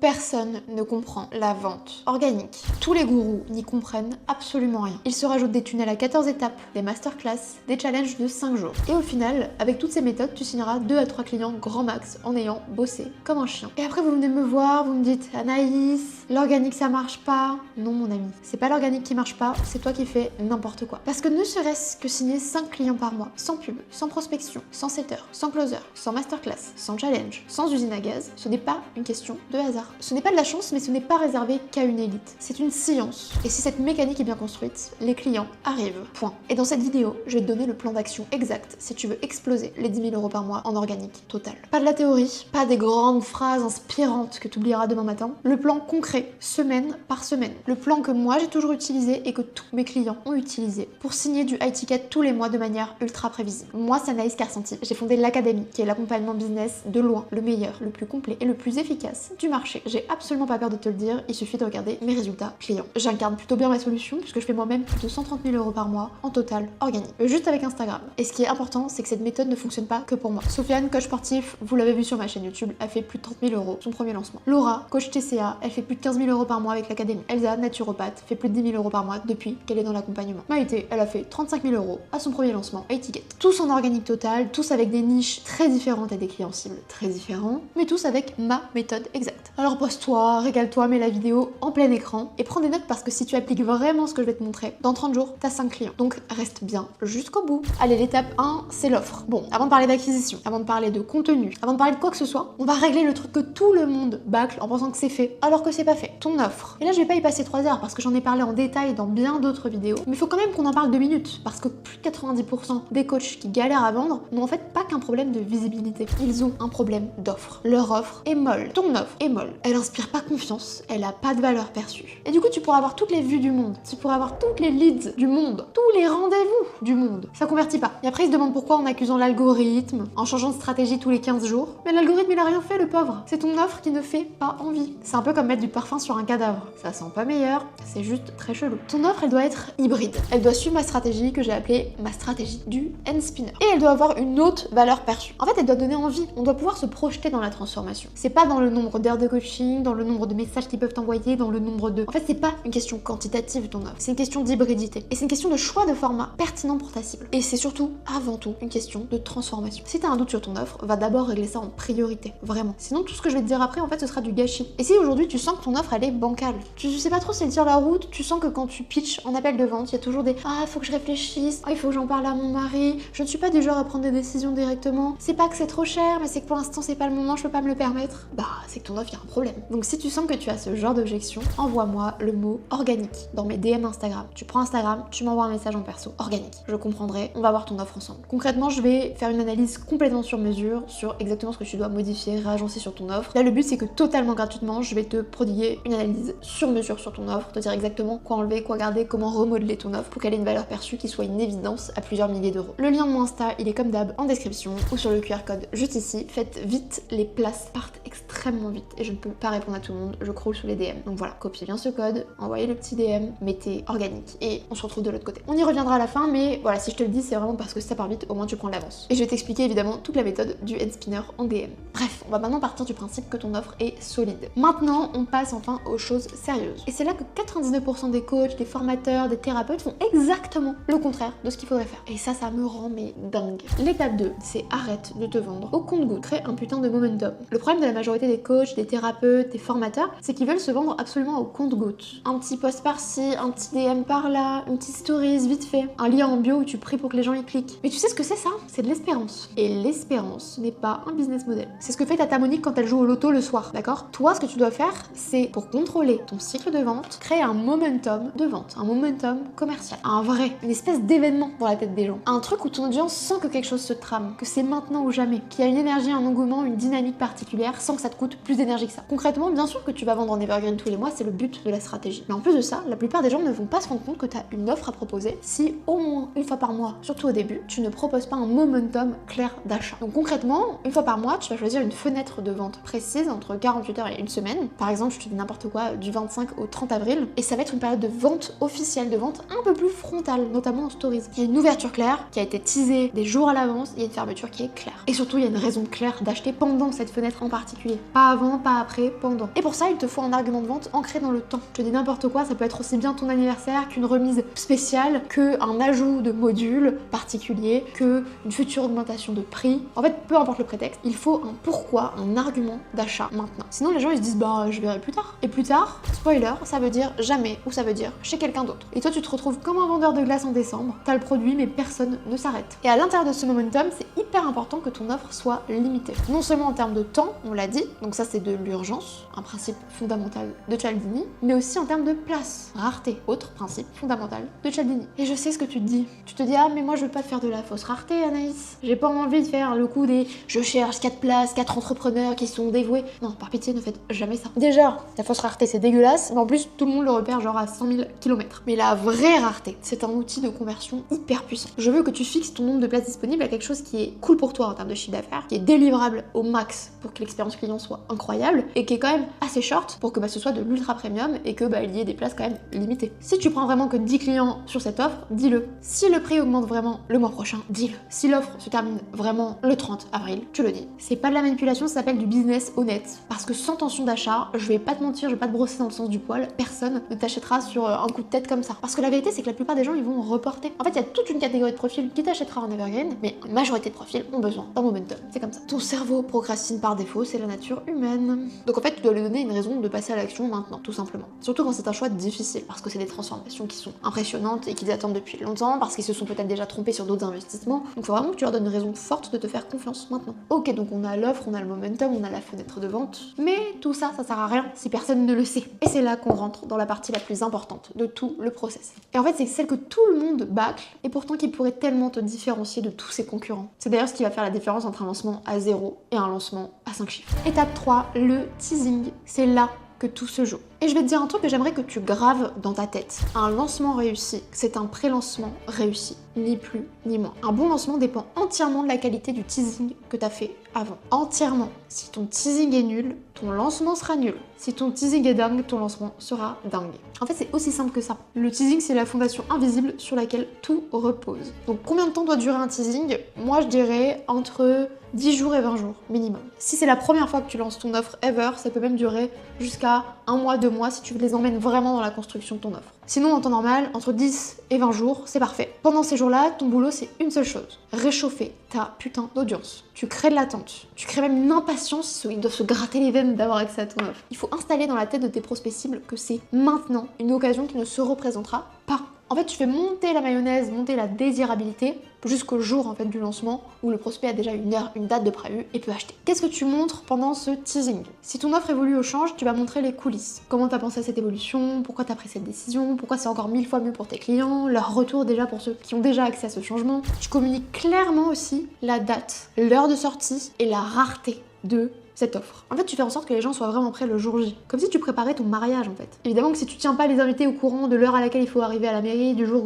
personne ne comprend la vente organique. Tous les gourous n'y comprennent absolument rien. Ils se rajoutent des tunnels à 14 étapes, des masterclass, des challenges de 5 jours. Et au final, avec toutes ces méthodes, tu signeras 2 à 3 clients grand max en ayant bossé comme un chien. Et après vous venez me voir, vous me dites Anaïs, l'organique ça marche pas. Non mon ami, c'est pas l'organique qui marche pas, c'est toi qui fais n'importe quoi. Parce que ne serait-ce que signer 5 clients par mois, sans pub, sans prospection, sans setter, sans closer, sans masterclass, sans challenge, sans usine à gaz, ce n'est pas une question de hasard. Ce n'est pas de la chance, mais ce n'est pas réservé qu'à une élite. C'est une science. Et si cette mécanique est bien construite, les clients arrivent. Point. Et dans cette vidéo, je vais te donner le plan d'action exact si tu veux exploser les 10 000 € par mois en organique total. Pas de la théorie, pas des grandes phrases inspirantes que tu oublieras demain matin. Le plan concret, semaine par semaine. Le plan que moi j'ai toujours utilisé et que tous mes clients ont utilisé pour signer du high ticket tous les mois de manière ultra prévisible. Moi, c'est Anaïs qui a ressenti. J'ai fondé l'Académie, qui est l'accompagnement business de loin le meilleur, le plus complet et le plus efficace du marché. J'ai absolument pas peur de te le dire, il suffit de regarder mes résultats clients. J'incarne plutôt bien ma solution puisque je fais moi-même plus de 130 000 € par mois en total organique, juste avec Instagram. Et ce qui est important, c'est que cette méthode ne fonctionne pas que pour moi. Sofiane, coach sportif, vous l'avez vu sur ma chaîne YouTube, a fait plus de 30 000 € son premier lancement. Laura, coach TCA, elle fait plus de 15 000 € par mois avec l'Académie. Elsa, naturopathe, fait plus de 10 000 € par mois depuis qu'elle est dans l'accompagnement. Maïté, elle a fait 35 000 € à son premier lancement à Ticket. Tous en organique total, tous avec des niches très différentes et des clients cibles très différents, mais tous avec ma méthode exacte. Alors pose-toi, régale-toi, mets la vidéo en plein écran et prends des notes parce que si tu appliques vraiment ce que je vais te montrer, dans 30 jours, t'as 5 clients. Donc reste bien jusqu'au bout. Allez, l'étape 1, c'est l'offre. Bon, avant de parler d'acquisition, avant de parler de contenu, avant de parler de quoi que ce soit, on va régler le truc que tout le monde bâcle en pensant que c'est fait, alors que c'est pas fait. Ton offre. Et là, je vais pas y passer 3 heures parce que j'en ai parlé en détail dans bien d'autres vidéos, mais il faut quand même qu'on en parle 2 minutes parce que plus de 90% des coachs qui galèrent à vendre n'ont en fait pas qu'un problème de visibilité. Ils ont un problème d'offre. Leur offre est molle. Ton offre est molle. Elle inspire pas confiance, elle a pas de valeur perçue. Et du coup, tu pourras avoir toutes les vues du monde, tu pourras avoir toutes les leads du monde, tous les rendez-vous du monde. Ça convertit pas. Et après, ils se demandent pourquoi en accusant l'algorithme, en changeant de stratégie tous les 15 jours. Mais l'algorithme, il a rien fait, le pauvre. C'est ton offre qui ne fait pas envie. C'est un peu comme mettre du parfum sur un cadavre. Ça sent pas meilleur, c'est juste très chelou. Ton offre, elle doit être hybride. Elle doit suivre ma stratégie que j'ai appelée ma stratégie du end spinner. Et elle doit avoir une haute valeur perçue. En fait, elle doit donner envie. On doit pouvoir se projeter dans la transformation. C'est pas dans le nombre d'heures de coaching, dans le nombre de messages qu'ils peuvent t'envoyer, dans le nombre de... En fait, c'est pas une question quantitative ton offre, c'est une question d'hybridité. Et c'est une question de choix de format pertinent pour ta cible. Et c'est surtout, avant tout, une question de transformation. Si t'as un doute sur ton offre, va d'abord régler ça en priorité. Vraiment. Sinon, tout ce que je vais te dire après, en fait, ce sera du gâchis. Et si aujourd'hui, tu sens que ton offre, elle est bancale, tu sais pas trop si elle tire la route, tu sens que quand tu pitches en appel de vente, il y a toujours des « Ah, faut que je réfléchisse, ah, il faut que j'en parle à mon mari, je ne suis pas du genre à prendre des décisions directement, c'est pas que c'est trop cher, mais c'est que pour l'instant, c'est pas le moment, je peux pas me le permettre. » Bah, c'est que ton offre, il y a un problème. Donc si tu sens que tu as ce genre d'objection, envoie-moi le mot organique dans mes DM Instagram. Tu prends Instagram, tu m'envoies un message en perso, organique. Je comprendrai, on va voir ton offre ensemble. Concrètement, je vais faire une analyse complètement sur mesure sur exactement ce que tu dois modifier, réagencer sur ton offre. Là, le but, c'est que totalement gratuitement, je vais te prodiguer une analyse sur mesure sur ton offre, te dire exactement quoi enlever, quoi garder, comment remodeler ton offre pour qu'elle ait une valeur perçue qui soit une évidence à plusieurs milliers d'euros. Le lien de mon Insta, il est comme d'hab en description ou sur le QR code juste ici. Faites vite, les places partent extrêmement vite et je ne peux pas répondre à tout le monde, je croule sous les DM. Donc voilà, copiez bien ce code, envoyez le petit DM, mettez organique et on se retrouve de l'autre côté. On y reviendra à la fin, mais voilà, si je te le dis, c'est vraiment parce que si ça part vite, au moins tu prends l'avance. Et je vais t'expliquer évidemment toute la méthode du end spinner en DM. Bref, on va maintenant partir du principe que ton offre est solide. Maintenant, on passe enfin aux choses sérieuses. Et c'est là que 99% des coachs, des formateurs, des thérapeutes font exactement le contraire de ce qu'il faudrait faire. Et ça me rend mais dingue. L'étape 2, c'est arrête de te vendre au compte-gouttes. Crée un putain de momentum. Le problème de la majorité des coachs, des thérapeutes, des formateurs, c'est qu'ils veulent se vendre absolument au compte-gouttes. Un petit post par-ci, un petit DM par-là, une petite stories vite fait, un lien en bio où tu pries pour que les gens y cliquent. Mais tu sais ce que c'est ça? C'est de l'espérance. Et l'espérance n'est pas un business model. C'est ce que fait Tata Monique quand elle joue au loto le soir, d'accord? Toi, ce que tu dois faire, c'est pour contrôler ton cycle de vente, créer un momentum de vente, un momentum commercial, un vrai, une espèce d'événement dans la tête des gens. Un truc où ton audience sent que quelque chose se trame, que c'est maintenant ou jamais, qu'il y a une énergie, un engouement, une dynamique particulière sans que ça te coûte plus d'énergie que ça. Concrètement, bien sûr que tu vas vendre en evergreen tous les mois, c'est le but de la stratégie. Mais en plus de ça, la plupart des gens ne vont pas se rendre compte que tu as une offre à proposer si au moins une fois par mois, surtout au début, tu ne proposes pas un momentum clair d'achat. Donc concrètement, une fois par mois, tu vas choisir une fenêtre de vente précise entre 48 heures et une semaine. Par exemple, je te dis n'importe quoi, du 25 au 30 avril. Et ça va être une période de vente officielle, de vente un peu plus frontale, notamment en stories. Il y a une ouverture claire qui a été teasée des jours à l'avance, il y a une fermeture qui est claire. Et surtout, il y a une raison claire d'acheter pendant cette fenêtre en particulier. Pas avant, pas après, pendant. Et pour ça, il te faut un argument de vente ancré dans le temps. Je te dis n'importe quoi, ça peut être aussi bien ton anniversaire qu'une remise spéciale, qu'un ajout de module particulier, qu'une future augmentation de prix. En fait, peu importe le prétexte, il faut un pourquoi, un argument d'achat maintenant. Sinon, les gens ils se disent bah je verrai plus tard. Et plus tard, spoiler, ça veut dire jamais ou ça veut dire chez quelqu'un d'autre. Et toi, tu te retrouves comme un vendeur de glace en décembre, t'as le produit mais personne ne s'arrête. Et à l'intérieur de ce momentum, c'est hyper important que ton offre soit limitée. Non seulement en termes de temps, on l'a dit, donc ça c'est de l'urgence, un principe fondamental de Cialdini, mais aussi en termes de place, rareté, autre principe fondamental de Cialdini. Et je sais ce que tu te dis. Tu te dis ah mais moi je veux pas faire de la fausse rareté, Anaïs. J'ai pas envie de faire le coup des je cherche 4 places, 4 entrepreneurs qui sont dévoués. Non, par pitié, ne faites jamais ça. Déjà, la fausse rareté c'est dégueulasse, mais en plus tout le monde le repère genre à 100 000 km. Mais la vraie rareté, c'est un outil de conversion hyper puissant. Je veux que tu fixes ton nombre de places disponibles à quelque chose qui est cool pour toi en termes de chiffre d'affaires, qui est délivrable au max pour que l'expérience client soit incroyable et qui est quand même assez short pour que ce soit de l'ultra premium et que il y ait des places quand même limitées. Si tu prends vraiment que 10 clients sur cette offre, dis-le. Si le prix augmente vraiment le mois prochain, dis-le. Si l'offre se termine vraiment le 30 avril, tu le dis. C'est pas de la manipulation, ça s'appelle du business honnête. Parce que sans tension d'achat, je vais pas te mentir, je vais pas te brosser dans le sens du poil, personne ne t'achètera sur un coup de tête comme ça. Parce que la vérité, c'est que la plupart des gens, ils vont reporter. En fait, il y a toute une catégorie de profils qui t'achètera en evergreen, mais la majorité de profils ont besoin d'un momentum. C'est comme ça. Ton cerveau procrastine par défaut, c'est la nature humaine. Donc en fait, tu dois lui donner une raison de passer à l'action maintenant, tout simplement. Surtout quand c'est un choix difficile, parce que c'est des transformations qui sont impressionnantes et qu'ils attendent depuis longtemps, parce qu'ils se sont peut-être déjà trompés sur d'autres investissements. Donc il faut vraiment que tu leur donnes une raison forte de te faire confiance maintenant. Ok, donc on a l'offre, on a le momentum, on a la fenêtre de vente, mais tout ça, ça sert à rien si personne ne le sait. Et c'est là qu'on rentre dans la partie la plus importante de tout le process. Et en fait, c'est celle que tout le monde bâcle, et pourtant qui pourrait tellement te différencier de tous ses concurrents. C'est d'ailleurs ce qui va faire la différence entre un lancement à 0 et un lancement à 5 chiffres. Étape 3, le teasing. C'est là que tout se joue. Et je vais te dire un truc que j'aimerais que tu graves dans ta tête. Un lancement réussi, c'est un pré-lancement réussi. Ni plus, ni moins. Un bon lancement dépend entièrement de la qualité du teasing que tu as fait avant. Entièrement. Si ton teasing est nul, ton lancement sera nul. Si ton teasing est dingue, ton lancement sera dingue. En fait, c'est aussi simple que ça. Le teasing, c'est la fondation invisible sur laquelle tout repose. Donc, combien de temps doit durer un teasing? Moi, je dirais entre 10 jours et 20 jours minimum. Si c'est la première fois que tu lances ton offre ever, ça peut même durer jusqu'à 1 mois, 2 mois si tu les emmènes vraiment dans la construction de ton offre. Sinon, en temps normal, entre 10 et 20 jours, c'est parfait. Pendant ces jours-là, ton boulot, c'est une seule chose. Réchauffer ta putain d'audience. Tu crées de l'attente. Tu crées même une impatience, ils doivent se gratter les veines d'avoir accès à ton offre. Il faut installer dans la tête de tes prospects cibles que c'est maintenant une occasion qui ne se représentera pas. En fait, tu fais monter la mayonnaise, monter la désirabilité jusqu'au jour en fait du lancement où le prospect a déjà une heure, une date de prévu et peut acheter. Qu'est-ce que tu montres pendant ce teasing? Si ton offre évolue au change, tu vas montrer les coulisses. Comment t'as pensé à cette évolution, pourquoi t'as pris cette décision, pourquoi c'est encore 1000 fois mieux pour tes clients, leur retour déjà pour ceux qui ont déjà accès à ce changement. Tu communiques clairement aussi la date, l'heure de sortie et la rareté de cette offre. En fait, tu fais en sorte que les gens soient vraiment prêts le jour J. Comme si tu préparais ton mariage en fait. Évidemment que si tu tiens pas les invités au courant de l'heure à laquelle il faut arriver à la mairie, du jour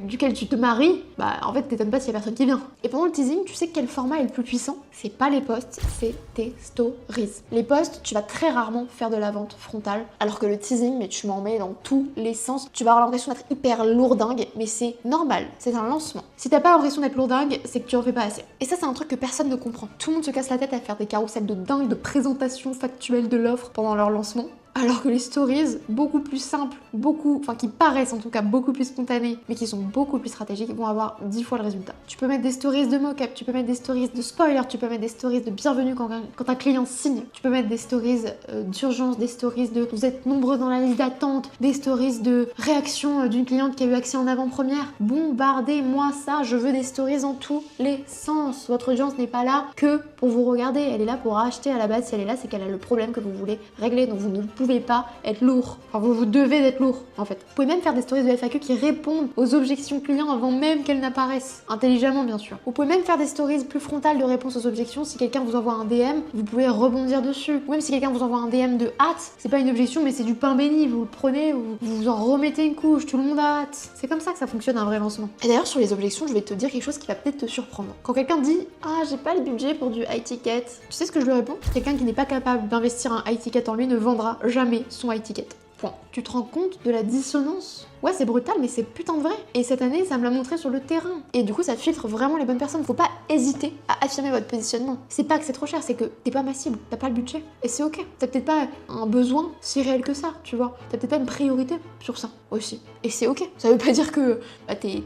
duquel tu te maries, bah en fait t'étonnes pas s'il y a personne qui vient. Et pendant le teasing, tu sais quel format est le plus puissant? C'est pas les posts, c'est tes stories. Les posts, tu vas très rarement faire de la vente frontale, alors que le teasing, mais tu m'en mets dans tous les sens. Tu vas avoir l'impression d'être hyper lourdingue, mais c'est normal, c'est un lancement. Si t'as pas l'impression d'être lourdingue, c'est que tu en fais pas assez. Et ça, c'est un truc que personne ne comprend. Tout le monde se casse la tête à faire des carousels de dingue de présentation factuelle de l'offre pendant leur lancement. Alors que les stories, beaucoup plus simples, qui paraissent en tout cas beaucoup plus spontanées, mais qui sont beaucoup plus stratégiques, vont avoir 10 fois le résultat. Tu peux mettre des stories de mock-up, tu peux mettre des stories de spoiler, tu peux mettre des stories de bienvenue quand un client signe, tu peux mettre des stories d'urgence, des stories de vous êtes nombreux dans la liste d'attente, des stories de réaction d'une cliente qui a eu accès en avant-première. Bombardez-moi ça, je veux des stories en tous les sens. Votre audience n'est pas là que pour vous regarder, elle est là pour acheter à la base. Si elle est là, c'est qu'elle a le problème que vous voulez régler, donc vous ne pouvez pas être lourd. Enfin, vous devez être lourd, en fait. Vous pouvez même faire des stories de FAQ qui répondent aux objections clients avant même qu'elles n'apparaissent. Intelligemment, bien sûr. Vous pouvez même faire des stories plus frontales de réponse aux objections. Si quelqu'un vous envoie un DM, vous pouvez rebondir dessus. Ou même si quelqu'un vous envoie un DM de hâte, c'est pas une objection, mais c'est du pain béni. Vous le prenez, vous en remettez une couche, tout le monde a hâte. C'est comme ça que ça fonctionne un vrai lancement. Et d'ailleurs, sur les objections, je vais te dire quelque chose qui va peut-être te surprendre. Quand quelqu'un dit « Ah, j'ai pas le budget pour du high ticket », tu sais ce que je lui réponds? Quelqu'un qui n'est pas capable d'investir un high ticket en lui ne vendra jamais son high ticket. Point. Tu te rends compte de la dissonance? Ouais, c'est brutal, mais c'est putain de vrai. Et cette année, ça me l'a montré sur le terrain. Et du coup, ça filtre vraiment les bonnes personnes. Faut pas hésiter à affirmer votre positionnement. C'est pas que c'est trop cher, c'est que t'es pas ma cible, t'as pas le budget. Et c'est ok. T'as peut-être pas un besoin si réel que ça, tu vois. T'as peut-être pas une priorité sur ça aussi. Et c'est ok. Ça veut pas dire que bah, t'es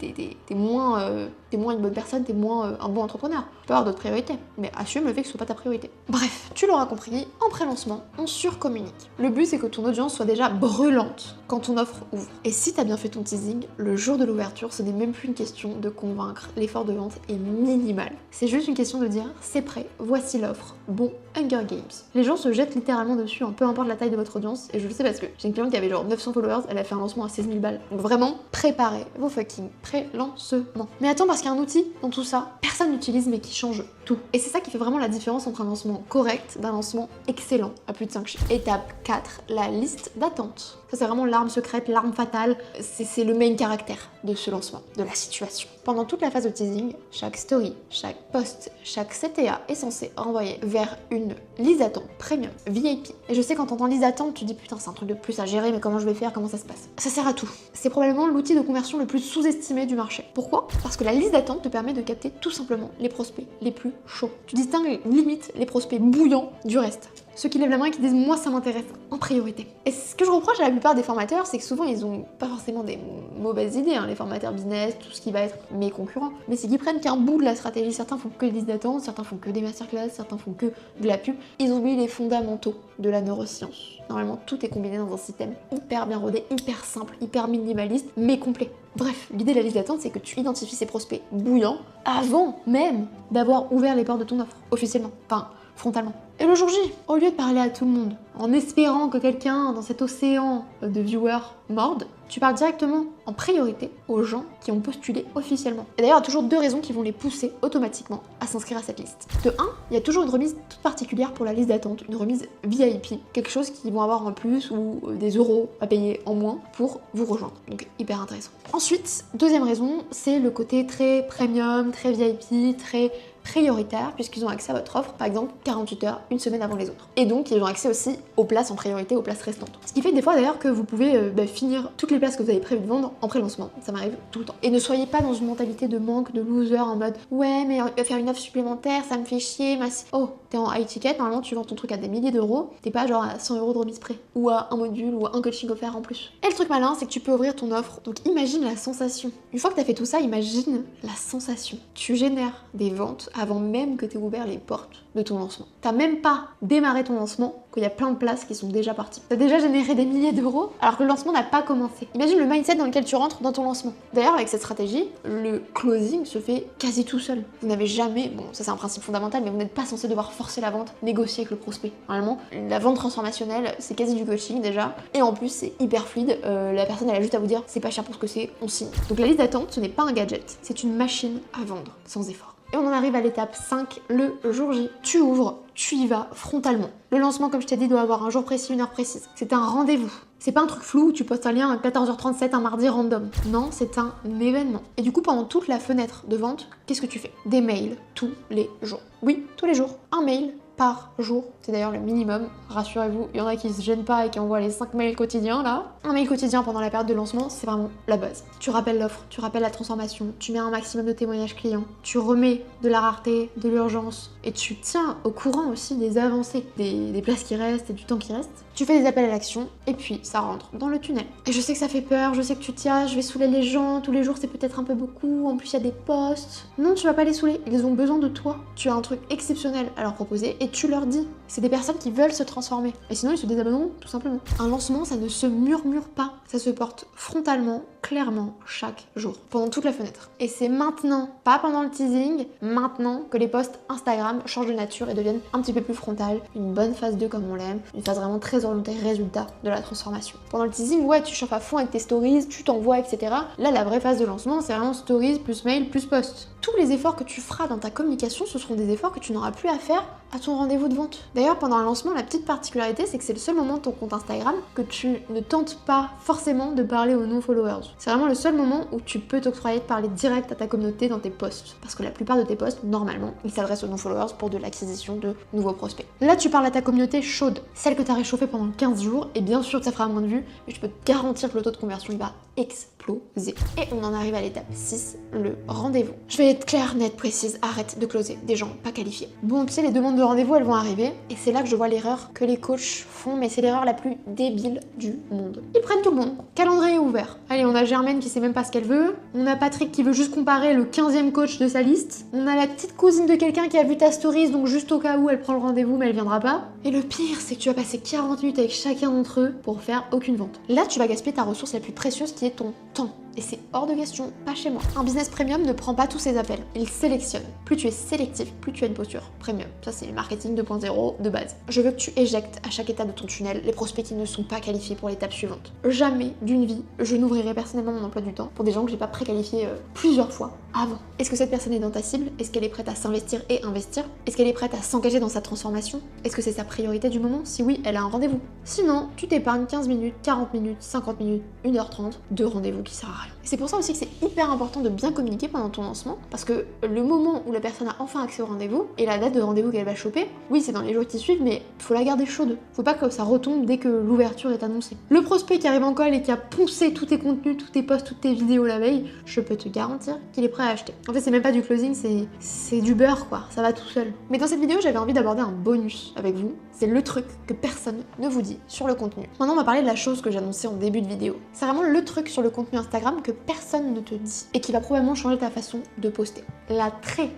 moins une bonne personne, t'es moins un bon entrepreneur. Tu peux avoir d'autres priorités. Mais assume le fait que ce soit pas ta priorité. Bref, tu l'auras compris, en pré-lancement, on surcommunique. Le but, c'est que ton audience soit déjà brûlante quand ton offre ouvre. Et si t'as bien fait ton teasing, le jour de l'ouverture, ce n'est même plus une question de convaincre, l'effort de vente est minimal. C'est juste une question de dire, c'est prêt, voici l'offre, bon Hunger Games. Les gens se jettent littéralement dessus, peu importe la taille de votre audience, et je le sais parce que j'ai une cliente qui avait genre 900 followers, elle a fait un lancement à 16 000 balles. Donc vraiment, préparez vos fucking pré-lancements. Mais attends, parce qu'il y a un outil dans tout ça, personne n'utilise mais qui change tout. Et c'est ça qui fait vraiment la différence entre un lancement correct d'un lancement excellent à plus de 5 chiffres. Étape 4, la liste d'attente. Ça c'est vraiment l'arme secrète, l'arme fatale, c'est le main caractère de ce lancement, de la situation. Pendant toute la phase de teasing, chaque story, chaque post, chaque CTA est censé renvoyer vers une liste d'attente premium, VIP. Et je sais quand t'entends liste d'attente, tu dis putain c'est un truc de plus à gérer, mais comment je vais faire, comment ça se passe? Ça sert à tout. C'est probablement l'outil de conversion le plus sous-estimé du marché. Pourquoi? Parce que la liste d'attente te permet de capter tout simplement les prospects les plus chauds. Tu distingues limite les prospects bouillants du reste. Ceux qui lèvent la main et qui disent moi ça m'intéresse en priorité. Et ce que je reproche à la plupart des formateurs, c'est que souvent ils ont pas forcément des mauvaises idées, les formateurs business, tout ce qui va être mes concurrents, mais c'est qu'ils prennent qu'un bout de la stratégie. Certains font que des listes d'attente, certains font que des masterclass, certains font que de la pub. Ils oublient les fondamentaux de la neuroscience. Normalement tout est combiné dans un système hyper bien rodé, hyper simple, hyper minimaliste, mais complet. Bref, l'idée de la liste d'attente, c'est que tu identifies ces prospects bouillants avant même d'avoir ouvert les portes de ton offre, officiellement. Enfin, frontalement. Et le jour J, au lieu de parler à tout le monde, en espérant que quelqu'un dans cet océan de viewers morde, tu parles directement en priorité aux gens qui ont postulé officiellement. Et d'ailleurs, il y a toujours 2 raisons qui vont les pousser automatiquement à s'inscrire à cette liste. De 1, il y a toujours une remise toute particulière pour la liste d'attente, une remise VIP, quelque chose qu'ils vont avoir en plus ou des euros à payer en moins pour vous rejoindre. Donc hyper intéressant. Ensuite, deuxième raison, c'est le côté très premium, très VIP, très prioritaire, puisqu'ils ont accès à votre offre, par exemple 48 heures, une semaine avant les autres. Et donc ils ont accès aussi aux places en priorité, aux places restantes. Ce qui fait des fois d'ailleurs que vous pouvez finir toutes les places que vous avez prévu de vendre en pré-lancement. Ça m'arrive tout le temps. Et ne soyez pas dans une mentalité de manque, de loser, en mode ouais mais faire une offre supplémentaire, ça me fait chier, oh, t'es en high ticket, normalement tu vends ton truc à des milliers d'euros, t'es pas genre à 100 € de remise près, ou à un module, ou à un coaching offert en plus. Et le truc malin, c'est que tu peux ouvrir ton offre, donc imagine la sensation. Une fois que t'as fait tout ça, imagine la sensation. Tu génères des ventes avant même que tu aies ouvert les portes de ton lancement. T'as même pas démarré ton lancement qu'il y a plein de places qui sont déjà parties. T'as déjà généré des milliers d'euros alors que le lancement n'a pas commencé. Imagine le mindset dans lequel tu rentres dans ton lancement. D'ailleurs, avec cette stratégie, le closing se fait quasi tout seul. Vous n'avez jamais, bon ça c'est un principe fondamental, mais vous n'êtes pas censé devoir forcer la vente, négocier avec le prospect. Normalement, la vente transformationnelle, c'est quasi du coaching déjà, et en plus c'est hyper fluide. La personne elle a juste à vous dire c'est pas cher pour ce que c'est, on signe. Donc la liste d'attente, ce n'est pas un gadget, c'est une machine à vendre sans effort. Et on en arrive à l'étape 5, le jour J. Tu ouvres, tu y vas frontalement. Le lancement, comme je t'ai dit, doit avoir un jour précis, une heure précise. C'est un rendez-vous. C'est pas un truc flou où tu postes un lien à 14h37 un mardi random. Non, c'est un événement. Et du coup, pendant toute la fenêtre de vente, qu'est-ce que tu fais? Des mails tous les jours. Oui, tous les jours. Un mail par jour. C'est d'ailleurs le minimum, rassurez-vous, il y en a qui se gênent pas et qui envoient les 5 mails quotidiens là. Un mail quotidien pendant la période de lancement, c'est vraiment la base. Tu rappelles l'offre, tu rappelles la transformation, tu mets un maximum de témoignages clients, tu remets de la rareté, de l'urgence et tu tiens au courant aussi des avancées, des places qui restent et du temps qui reste. Tu fais des appels à l'action et puis ça rentre dans le tunnel. Et je sais que ça fait peur, je sais que tu tiens, je vais saouler les gens, tous les jours c'est peut-être un peu beaucoup, en plus il y a des posts. Non, tu vas pas les saouler, ils ont besoin de toi. Tu as un truc exceptionnel à leur proposer et tu leur dis. C'est des personnes qui veulent se transformer. Et sinon ils se désabonneront tout simplement. Un lancement, ça ne se murmure pas, ça se porte frontalement, clairement, chaque jour, pendant toute la fenêtre. Et c'est maintenant, pas pendant le teasing, maintenant que les posts Instagram changent de nature et deviennent un petit peu plus frontales, une bonne phase 2 comme on l'aime, une phase vraiment très orientée résultat de la transformation. Pendant le teasing, ouais, tu chauffes à fond avec tes stories, tu t'envoies, etc. Là, la vraie phase de lancement, c'est vraiment stories plus mail plus post. Tous les efforts que tu feras dans ta communication, ce seront des efforts que tu n'auras plus à faire à ton rendez-vous de vente. D'ailleurs, pendant un lancement, la petite particularité, c'est que c'est le seul moment de ton compte Instagram que tu ne tentes pas forcément de parler aux non-followers. C'est vraiment le seul moment où tu peux t'octroyer de parler direct à ta communauté dans tes posts. Parce que la plupart de tes posts, normalement, ils s'adressent aux non-followers pour de l'acquisition de nouveaux prospects. Là, tu parles à ta communauté chaude, celle que tu as réchauffée pendant 15 jours, et bien sûr, ça fera moins de vues, mais je peux te garantir que le taux de conversion, il va exploser. Et on en arrive à l'étape 6, le rendez-vous. Je vais être claire, nette, précise, arrête de closer des gens pas qualifiés. Bon, tu sais, les demandes de rendez-vous, elles vont arriver, et c'est là que je vois l'erreur que les coachs font, mais c'est l'erreur la plus débile du monde. Ils prennent tout le monde. Calendrier ouvert. Allez, on a Germaine qui sait même pas ce qu'elle veut, on a Patrick qui veut juste comparer le 15e coach de sa liste, on a la petite cousine de quelqu'un qui a vu ta stories, donc juste au cas où elle prend le rendez-vous, mais elle viendra pas. Et le pire, c'est que tu vas passer 40 minutes avec chacun d'entre eux pour faire aucune vente. Là, tu vas gaspiller ta ressource la plus précieuse qui est ton temps. Et c'est hors de question, pas chez moi. Un business premium ne prend pas tous ses appels, il sélectionne. Plus tu es sélectif, plus tu as une posture premium. Ça, c'est le marketing 2.0 de base. Je veux que tu éjectes à chaque étape de ton tunnel les prospects qui ne sont pas qualifiés pour l'étape suivante. Jamais d'une vie, je n'ouvrirai personnellement mon emploi du temps pour des gens que j'ai pas préqualifiés plusieurs fois avant. Est-ce que cette personne est dans ta cible? Est-ce qu'elle est prête à s'investir et investir? Est-ce qu'elle est prête à s'engager dans sa transformation? Est-ce que c'est sa priorité du moment? Si oui, elle a un rendez-vous. Sinon, tu t'épargnes 15 minutes, 40 minutes, 50 minutes, 1h30 de rendez-vous qui sert à rien. Et c'est pour ça aussi que c'est hyper important de bien communiquer pendant ton lancement, parce que le moment où la personne a enfin accès au rendez-vous, et la date de rendez-vous qu'elle va choper, oui, c'est dans les jours qui suivent, mais faut la garder chaude. Faut pas que ça retombe dès que l'ouverture est annoncée. Le prospect qui arrive en call et qui a poncé tous tes contenus, tous tes posts, toutes tes vidéos la veille, je peux te garantir qu'il est prêt à acheter. En fait, c'est même pas du closing, c'est du beurre, quoi. Ça va tout seul. Mais dans cette vidéo, j'avais envie d'aborder un bonus avec vous. C'est le truc que personne ne vous dit sur le contenu. Maintenant, on va parler de la chose que j'annonçais en début de vidéo. C'est vraiment le truc sur le contenu Instagram que personne ne te dit et qui va probablement changer ta façon de poster. La très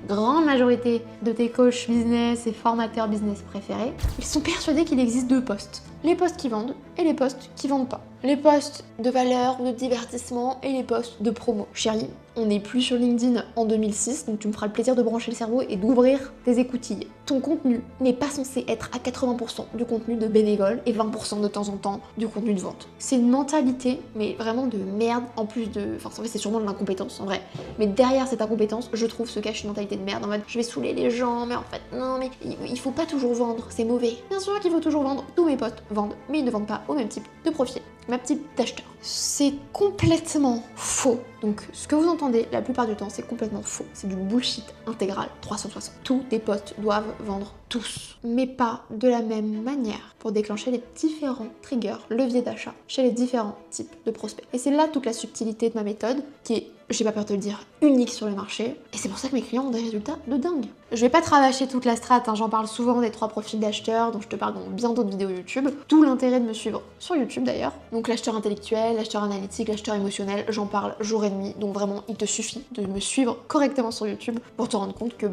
grande majorité de tes coachs business et formateurs business préférés, ils sont persuadés qu'il existe deux posts. Les posts qui vendent et les posts qui vendent pas. Les posts de valeur, de divertissement et les posts de promo. Chérie, on n'est plus sur LinkedIn en 2006, donc tu me feras le plaisir de brancher le cerveau et d'ouvrir tes écoutilles. Ton contenu n'est pas censé être à 80% du contenu de bénévole et 20% de temps en temps du contenu de vente. C'est une mentalité, mais vraiment de merde, en plus de... Enfin, en fait, c'est sûrement de l'incompétence, en vrai. Mais derrière cette incompétence, je trouve, se cache une mentalité de merde, en mode, je vais saouler les gens, mais en fait, non, mais il faut pas toujours vendre, c'est mauvais. Bien sûr qu'il faut toujours vendre, tous mes potes vendent, mais ils ne vendent pas au même type de profil. Ma petite d'acheteur. C'est complètement faux. Donc ce que vous entendez la plupart du temps, c'est complètement faux. C'est du bullshit intégral 360. Tous tes posts doivent vendre tous, mais pas de la même manière pour déclencher les différents triggers, leviers d'achat chez les différents types de prospects. Et c'est là toute la subtilité de ma méthode qui est, j'ai pas peur de te le dire, unique sur le marché. Et c'est pour ça que mes clients ont des résultats de dingue. Je vais pas te rabâcher toute la strat, hein, j'en parle souvent des 3 profils d'acheteurs, dont je te parle dans bien d'autres vidéos YouTube. D'où l'intérêt de me suivre sur YouTube d'ailleurs. Donc l'acheteur intellectuel, l'acheteur analytique, l'acheteur émotionnel, j'en parle jour et nuit. Donc vraiment, il te suffit de me suivre correctement sur YouTube pour te rendre compte que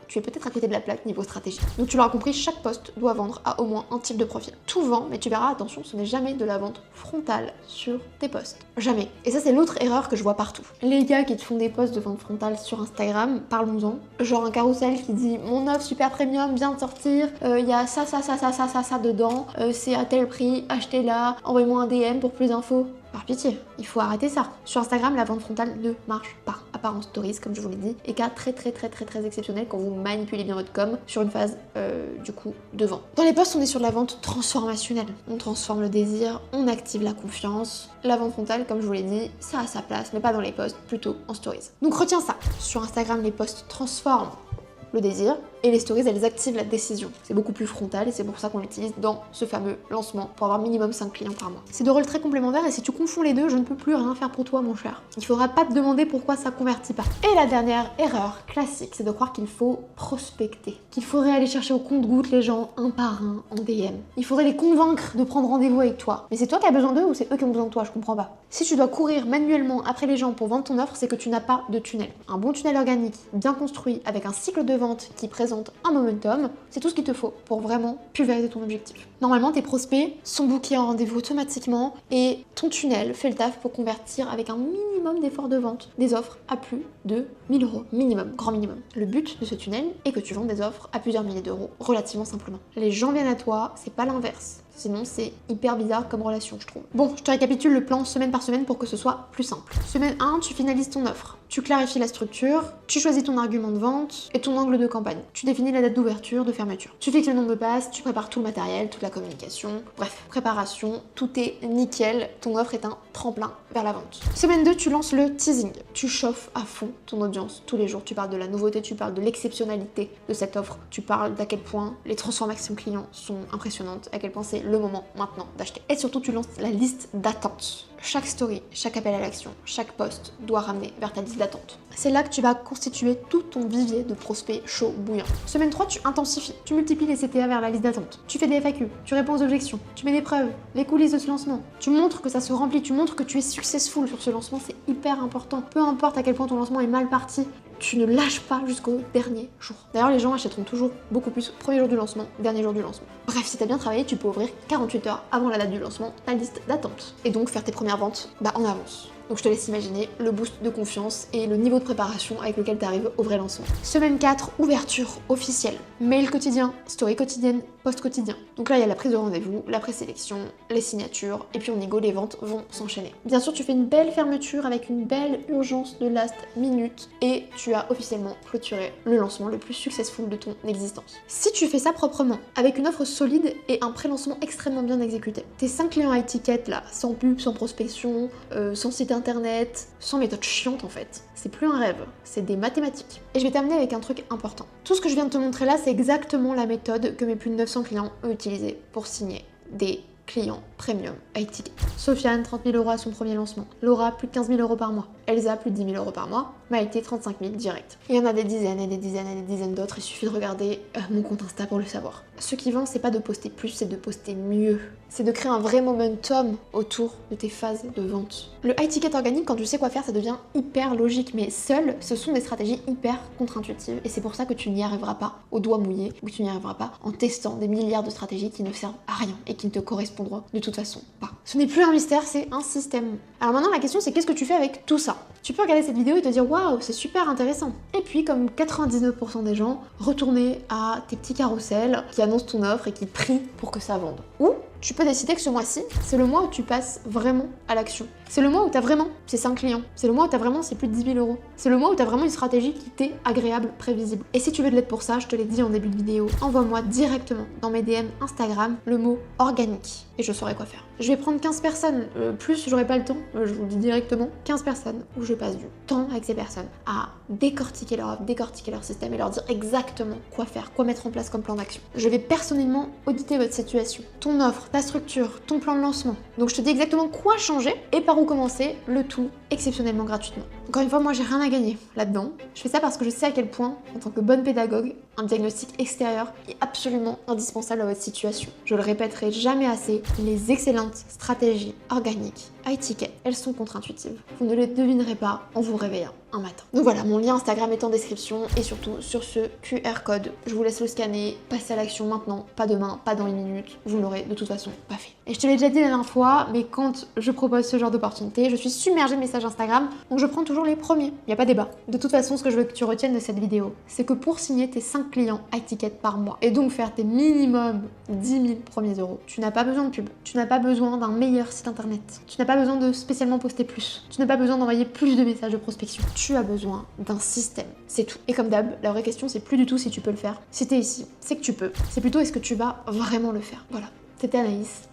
tu es peut-être à côté de la plaque niveau stratégie. Donc tu l'auras compris, chaque poste doit vendre à au moins un type de profil. Tout vend, mais tu verras, attention, ce n'est jamais de la vente frontale sur tes posts. Jamais. Et ça, c'est l'autre erreur que je vois partout. Les gars qui te font des posts de vente frontale sur Instagram, parlons-en. Genre un carrousel qui dit mon offre super premium vient de sortir, il y a ça dedans, c'est à tel prix, achetez-la, envoyez-moi un DM pour plus d'infos. Par pitié, il faut arrêter ça. Sur Instagram, la vente frontale ne marche pas, à part en stories, comme je vous l'ai dit, et cas très exceptionnel quand vous manipulez bien votre com sur une phase, du coup, de vente. Dans les posts, on est sur de la vente transformationnelle. On transforme le désir, on active la confiance. La vente frontale, comme je vous l'ai dit, ça a sa place, mais pas dans les posts, plutôt en stories. Donc retiens ça. Sur Instagram, les posts transforment le désir, et les stories, elles activent la décision. C'est beaucoup plus frontal et c'est pour ça qu'on l'utilise dans ce fameux lancement pour avoir minimum 5 clients par mois. C'est deux rôles très complémentaires et si tu confonds les deux, je ne peux plus rien faire pour toi, mon cher. Il faudra pas te demander pourquoi ça convertit pas. Et la dernière erreur classique, c'est de croire qu'il faut prospecter, qu'il faudrait aller chercher au compte-gouttes les gens un par un en DM. Il faudrait les convaincre de prendre rendez-vous avec toi. Mais c'est toi qui as besoin d'eux ou c'est eux qui ont besoin de toi? Je comprends pas. Si tu dois courir manuellement après les gens pour vendre ton offre, c'est que tu n'as pas de tunnel. Un bon tunnel organique, bien construit, avec un cycle de vente qui présente un momentum, c'est tout ce qu'il te faut pour vraiment pulvériser ton objectif. Normalement, tes prospects sont bookés en rendez-vous automatiquement et ton tunnel fait le taf pour convertir avec un minimum d'efforts de vente des offres à plus de 1000 euros. Minimum, grand minimum. Le but de ce tunnel est que tu vendes des offres à plusieurs milliers d'euros relativement simplement. Les gens viennent à toi, c'est pas l'inverse. Sinon, c'est hyper bizarre comme relation, je trouve. Bon, je te récapitule le plan semaine par semaine pour que ce soit plus simple. Semaine 1, tu finalises ton offre. Tu clarifies la structure, tu choisis ton argument de vente et ton angle de campagne. Tu définis la date d'ouverture, de fermeture. Tu fixes le nombre de passes, tu prépares tout le matériel, toute la communication. Bref, préparation, tout est nickel. Ton offre est un tremplin vers la vente. Semaine 2, tu lances le teasing. Tu chauffes à fond ton audience. Tous les jours, tu parles de la nouveauté, tu parles de l'exceptionnalité de cette offre. Tu parles d'à quel point les transformations clients sont impressionnantes, à quel point c'est le moment maintenant d'acheter. Et surtout, tu lances la liste d'attente. Chaque story, chaque appel à l'action, chaque post doit ramener vers ta liste d'attente. C'est là que tu vas constituer tout ton vivier de prospects chauds bouillants. Semaine 3, tu intensifies. Tu multiplies les CTA vers la liste d'attente. Tu fais des FAQ, tu réponds aux objections, tu mets des preuves, les coulisses de ce lancement. Tu montres que ça se remplit, tu montres que tu es successful sur ce lancement, c'est hyper important. Peu importe à quel point ton lancement est mal parti, tu ne lâches pas jusqu'au dernier jour. D'ailleurs, les gens achèteront toujours beaucoup plus premier jour du lancement, dernier jour du lancement. Bref, si t'as bien travaillé, tu peux ouvrir 48 heures avant la date du lancement ta liste d'attente. Et donc faire tes premières ventes en avance. Donc je te laisse imaginer le boost de confiance et le niveau de préparation avec lequel tu arrives au vrai lancement. Semaine 4, ouverture officielle. Mail quotidien, story quotidienne, post quotidien. Donc là, il y a la prise de rendez-vous, la présélection, les signatures, et puis on négo, les ventes vont s'enchaîner. Bien sûr, tu fais une belle fermeture avec une belle urgence de last minute et tu as officiellement clôturé le lancement le plus successful de ton existence. Si tu fais ça proprement, avec une offre solide et un pré-lancement extrêmement bien exécuté, tes 5 clients à étiquette là, sans pub, sans prospection, sans site internet, sans méthode chiante en fait. C'est plus un rêve, c'est des mathématiques. Et je vais terminer avec un truc important. Tout ce que je viens de te montrer là, c'est exactement la méthode que mes plus de 900 clients ont utilisée pour signer des clients premium à étiquette. Sofiane, 30 000 € à son premier lancement. Laura, plus de 15 000 € par mois. Elsa, plus de 10 000 € par mois. Maïté, 35 000 direct. Il y en a des dizaines et des dizaines et des dizaines d'autres, il suffit de regarder mon compte Insta pour le savoir. Ce qui vend, c'est pas de poster plus, c'est de poster mieux. C'est de créer un vrai momentum autour de tes phases de vente. Le high ticket organique, quand tu sais quoi faire, ça devient hyper logique, mais seul, ce sont des stratégies hyper contre-intuitives et c'est pour ça que tu n'y arriveras pas au doigt mouillé ou tu n'y arriveras pas en testant des milliards de stratégies qui ne servent à rien et qui ne te correspondront de toute façon pas. Ce n'est plus un mystère, c'est un système. Alors maintenant, la question c'est qu'est-ce que tu fais avec tout ça? Tu peux regarder cette vidéo et te dire waouh, c'est super intéressant. Et puis, comme 99% des gens, retourner à tes petits carousels qui annoncent ton offre et qui prient pour que ça vende. Ou tu peux décider que ce mois-ci, c'est le mois où tu passes vraiment à l'action. C'est le mois où tu as vraiment ces 5 clients. C'est le mois où tu as vraiment ces plus de 10 000 €. C'est le mois où tu as vraiment une stratégie qui t'est agréable, prévisible. Et si tu veux de l'aide pour ça, je te l'ai dit en début de vidéo, envoie-moi directement dans mes DM Instagram le mot organique et je saurai quoi faire. Je vais prendre 15 personnes, plus j'aurai pas le temps, je vous le dis directement, 15 personnes où je passe du temps avec ces personnes à décortiquer leur offre, décortiquer leur système et leur dire exactement quoi faire, quoi mettre en place comme plan d'action. Je vais personnellement auditer votre situation, ton offre, ta structure, ton plan de lancement. Donc je te dis exactement quoi changer et par où commencer, le tout exceptionnellement gratuitement. Encore une fois, moi j'ai rien à gagner là-dedans. Je fais ça parce que je sais à quel point, en tant que bonne pédagogue, un diagnostic extérieur est absolument indispensable à votre situation. Je le répéterai jamais assez, les excellentes stratégies organiques à étiquette, elles sont contre-intuitives. Vous ne les devinerez pas en vous réveillant un matin. Donc voilà, mon lien Instagram est en description et surtout sur ce QR code. Je vous laisse le scanner, passez à l'action maintenant, pas demain, pas dans les minutes, vous ne l'aurez de toute façon pas fait. Et je te l'ai déjà dit la dernière fois, mais quand je propose ce genre d'opportunité, je suis submergée de messages Instagram, donc je prends toujours les premiers, il n'y a pas débat. De toute façon, ce que je veux que tu retiennes de cette vidéo, c'est que pour signer tes 5 clients à étiquette par mois, et donc faire tes minimum 10 000 premiers euros, tu n'as pas besoin de pub, tu n'as pas besoin d'un meilleur site internet, tu n'as pas besoin de spécialement poster plus, tu n'as pas besoin d'envoyer plus de messages de prospection, tu as besoin d'un système, c'est tout. Et comme d'hab, la vraie question c'est plus du tout si tu peux le faire, si t'es ici, c'est que tu peux, c'est plutôt est-ce que tu vas vraiment le faire. Voilà, c'était Anaïs.